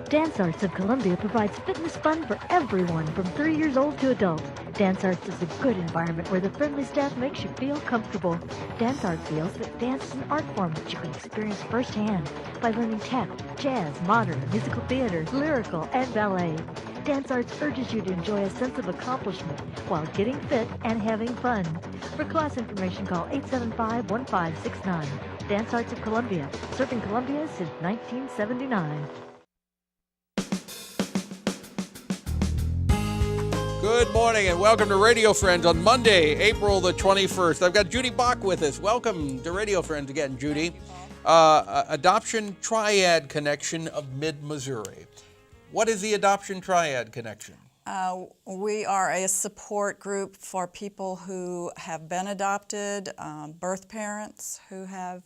Dance Arts of Columbia provides fitness fun for everyone from 3 years old to adults. Dance Arts is a good environment where the friendly staff makes you feel comfortable. Dance Arts feels that dance is an art form that you can experience firsthand by learning tap, jazz, modern, musical theater, lyrical, and ballet. Dance Arts urges you to enjoy a sense of accomplishment while getting fit and having fun. For class information, call 875-1569. Dance Arts of Columbia, serving Columbia since 1979. Good morning and welcome to Radio Friends on Monday, April the 21st. I've got Judy Bock with us. Welcome to Radio Friends again, Judy. Adoption Triad Connection of Mid-Missouri. What is the Adoption Triad Connection? We are a support group for people who have been adopted, birth parents who have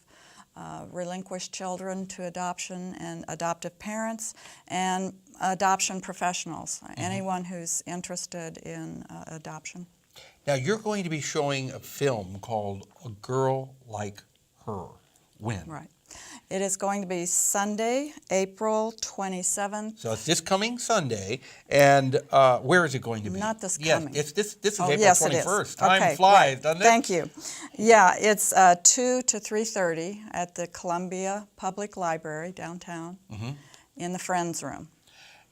relinquished children to adoption, and adoptive parents, and adoption professionals, anyone who's interested in adoption. Now, you're going to be showing a film called A Girl Like Her. When? Right. It is going to be Sunday, April 27th. So it's this coming Sunday, and where is it going to be? Not this coming. Yes, this is April yes, 21st. It is. Time okay, flies, right. doesn't it? Thank you. Yeah, it's 2 to 3:30 at the Columbia Public Library downtown in the Friends Room.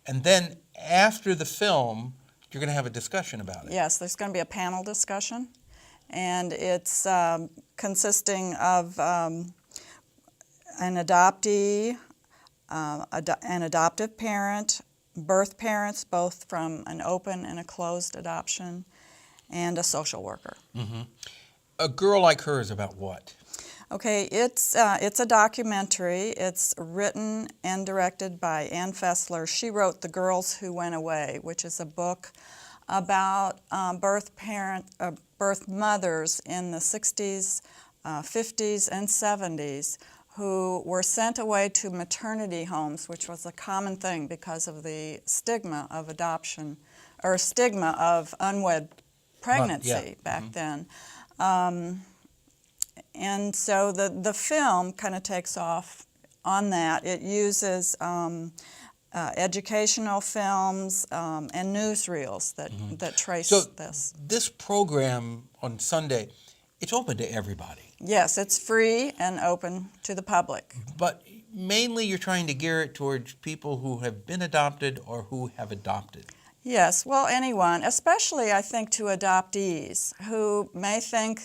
And then after the film, you're going to have a discussion about it. Yes, there's going to be a panel discussion, and it's consisting of an adoptee, an adoptive parent, birth parents, both from an open and a closed adoption, and a social worker. A Girl Like Her is about what? Okay, it's a documentary. It's written and directed by Ann Fessler. She wrote The Girls Who Went Away, which is a book about birth mothers in the 60s, 50s, and 70s who were sent away to maternity homes, which was a common thing because of the stigma of adoption, or stigma of unwed pregnancy back then. And so the film kind of takes off on that. It uses educational films and newsreels that trace this. This program on Sunday, it's open to everybody. Yes, it's free and open to the public. But mainly you're trying to gear it towards people who have been adopted or who have adopted. Yes, well, anyone, especially I think to adoptees who may think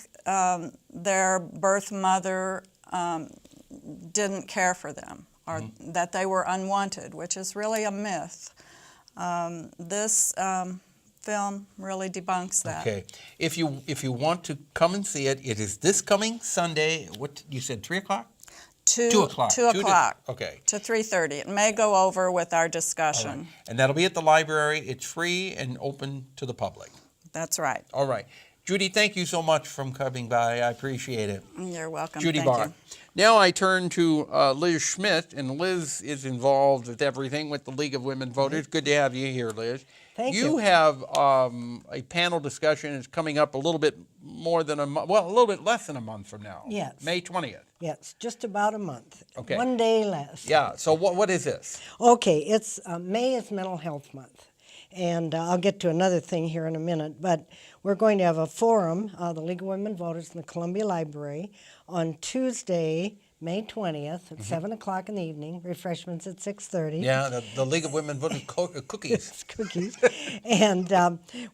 their birth mother didn't care for them or that they were unwanted, which is really a myth. This film really debunks that. Okay. If you want to come and see it, it is this coming Sunday. What you said, 3 o'clock? 2 o'clock. 2 o'clock. Okay. To 3:30. It may go over with our discussion. All right. And that'll be at the library. It's free and open to the public. That's right. All right. Judy, thank you so much for coming by. I appreciate it. You're welcome. Judy Thank Bock. you. Now I turn to Liz Schmidt, and Liz is involved with everything with the League of Women Voters. Good to have you here, Liz. Thank you. You have a panel discussion. It's coming up a little bit more than a month, well, a little bit less than a month from now. Yes. May 20th. Yes, just about a month. Okay. 1 day less. Yeah, so what is this? Okay, it's May is Mental Health Month. And I'll get to another thing here in a minute, but we're going to have a forum, the League of Women Voters in the Columbia Library, on Tuesday, May 20th at 7 o'clock in the evening, refreshments at 6:30. Yeah, the League of Women Voters cookies. It's cookies. And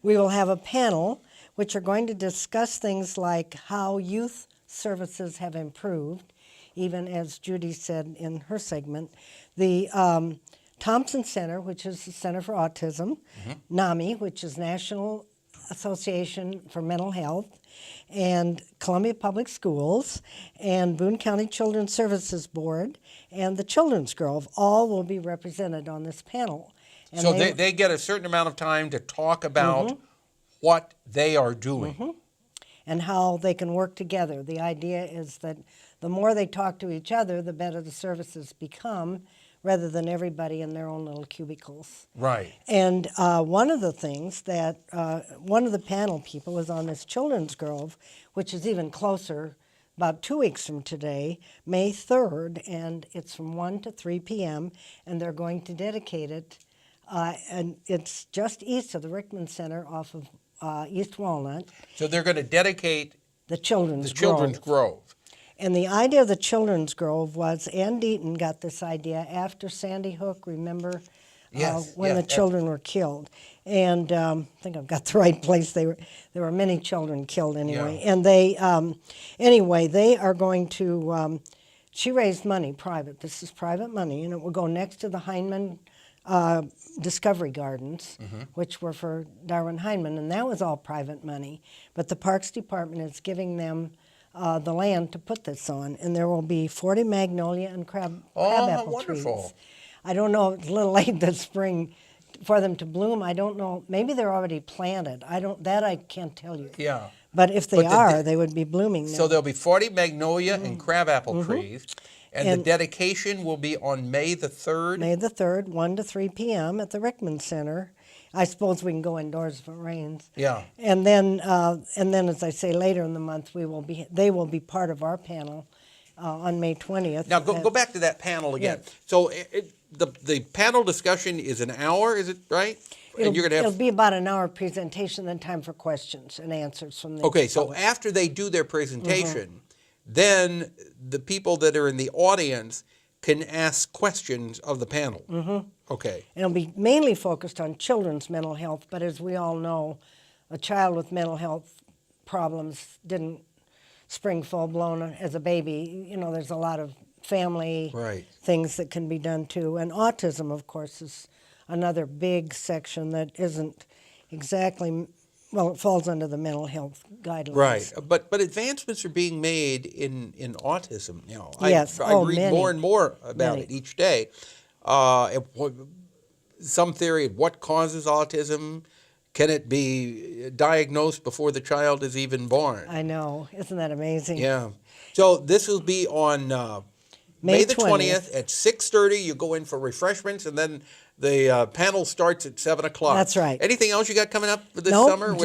we will have a panel which are going to discuss things like how youth services have improved, even as Judy said in her segment. The Thompson Center, which is the Center for Autism, NAMI, which is National Association for Mental Health, and Columbia Public Schools, and Boone County Children's Services Board, and the Children's Grove, all will be represented on this panel. And So they get a certain amount of time to talk about what they are doing. and how they can work together. The idea is that the more they talk to each other, the better the services become, rather than everybody in their own little cubicles. Right. And one of the things that one of the panel people is on this Children's Grove, which is even closer about 2 weeks from today, May 3rd, and it's from 1 to 3 p.m., and they're going to dedicate it, and it's just east of the Rickman Center off of East Walnut, So they're going to dedicate the Children's Children's Grove. And the idea of the Children's Grove was Ann Deaton got this idea after Sandy Hook, remember, Yes, when yes, the children were killed. And I think I've got the right place. There were many children killed anyway. Yeah. And they, anyway, they are going to, she raised money, private. This is private money, and it will go next to the Heinemann Discovery Gardens, which were for Darwin Heinemann, and that was all private money. But the Parks Department is giving them the land to put this on, and there will be 40 magnolia and crabapple wonderful. trees. I don't know, it's a little late this spring for them to bloom. I don't know, maybe they're already planted. I can't tell you. Yeah. But if they But are, they would be blooming now. So there'll be 40 magnolia and crabapple trees, and the And- dedication will be on May the 3rd. May the 3rd, 1 to 3 p.m. at the Rickman Center. I suppose we can go indoors if it rains. Yeah. And then, as I say, later in the month, they will be part of our panel on May 20th. Now, go back to that panel again. Yeah. So the panel discussion is an hour, is it right? And you're going to It'll have... be about an hour presentation, then time for questions and answers from the Okay, so public. after they do their presentation, then the people that are in the audience can ask questions of the panel. Okay. And it'll be mainly focused on children's mental health, but as we all know, a child with mental health problems didn't spring full-blown as a baby. You know, there's a lot of family Right. things that can be done too. And autism, of course, is another big section that isn't exactly, well, it falls under the mental health guidelines. Right, but advancements are being made in autism. You know, Yes. I read many. more and more about Many. it each day. Some theory of what causes autism. Can it be diagnosed before the child is even born? I know. Isn't that amazing? Yeah. So this will be on May the 20th at 6:30. You go in for refreshments, and then the panel starts at 7 o'clock. That's right. Anything else you got coming up for this Nope, summer?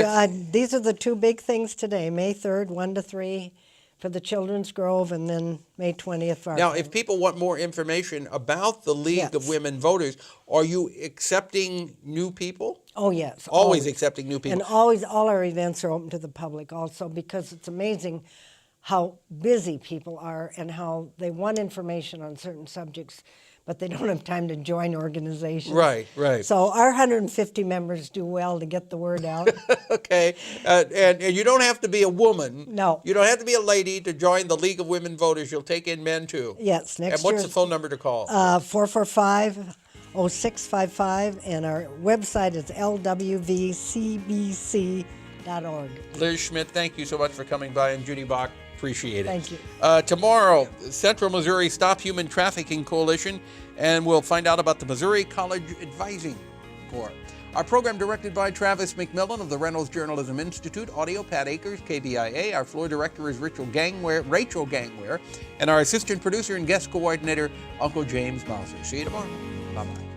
these are the two big things today, May 3rd, 1 to 3 for the Children's Grove, and then May 20th for our Now, panel. if people want more information about the League of Yes. Women Voters, are you accepting new people? Oh, yes. Always accepting new people. And always, all our events are open to the public also, because it's amazing how busy people are and how they want information on certain subjects, but they don't have time to join organizations. Right, right. So our 150 members do well to get the word out. Okay. And you don't have to be a woman. No. You don't have to be a lady to join the League of Women Voters. You'll take in men, too. Yes, next And what's year- the phone number to call? 445-0655, and our website is lwvcbc.org. Liz Schmidt, thank you so much for coming by, and Judy Bock, appreciate it. Thank you. Tomorrow, Central Missouri Stop Human Trafficking Coalition, and we'll find out about the Missouri College Advising Corps. Our program directed by Travis McMillan of the Reynolds Journalism Institute, audio Pat Akers, KBIA. Our floor director is Rachel Gangware, and our assistant producer and guest coordinator, Uncle James Mauser. See you tomorrow. Bye-bye.